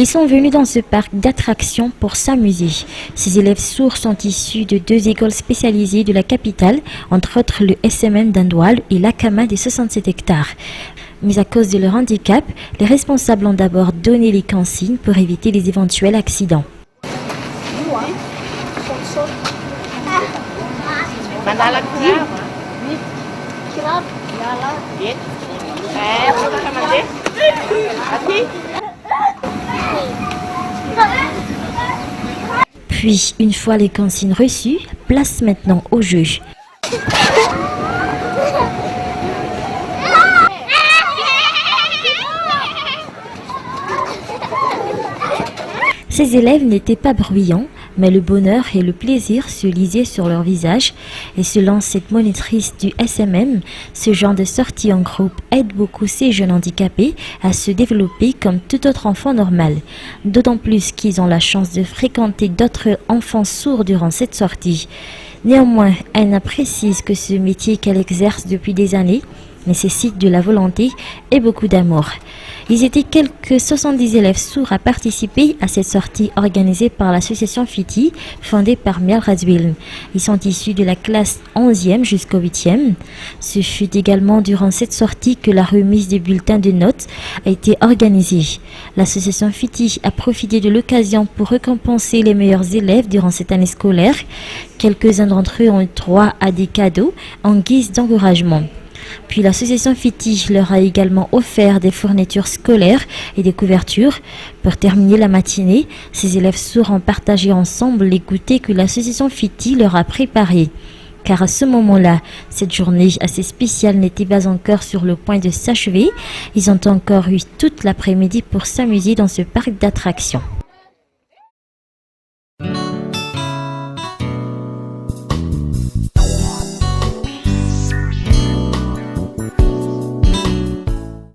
Ils sont venus dans ce parc d'attractions pour s'amuser. Ces élèves sourds sont issus de 2 écoles spécialisées de la capitale, entre autres le SMM d'Andoual et l'ACAMA de 67 hectares. Mais à cause de leur handicap, les responsables ont d'abord donné les consignes pour éviter les éventuels accidents. Puis, une fois les consignes reçues, place maintenant au jeu. Ces élèves n'étaient pas bruyants, mais le bonheur et le plaisir se lisaient sur leur visage. Et selon cette monitrice du SMM, ce genre de sortie en groupe aide beaucoup ces jeunes handicapés à se développer comme tout autre enfant normal. D'autant plus qu'ils ont la chance de fréquenter d'autres enfants sourds durant cette sortie. Néanmoins, Anna précise que ce métier qu'elle exerce depuis des années nécessite de la volonté et beaucoup d'amour. Ils étaient quelques 70 élèves sourds à participer à cette sortie organisée par l'association FITI, fondée par Miel Razwil. Ils sont issus de la classe 11e jusqu'au 8e. Ce fut également durant cette sortie que la remise des bulletins de notes a été organisée. L'association FITI a profité de l'occasion pour récompenser les meilleurs élèves durant cette année scolaire. Quelques-uns d'entre eux ont eu droit à des cadeaux en guise d'encouragement. Puis l'association FITI leur a également offert des fournitures scolaires et des couvertures. Pour terminer la matinée, ces élèves sourds ont partagé ensemble les goûters que l'association FITI leur a préparés. Car à ce moment-là, cette journée assez spéciale n'était pas encore sur le point de s'achever. Ils ont encore eu toute l'après-midi pour s'amuser dans ce parc d'attractions.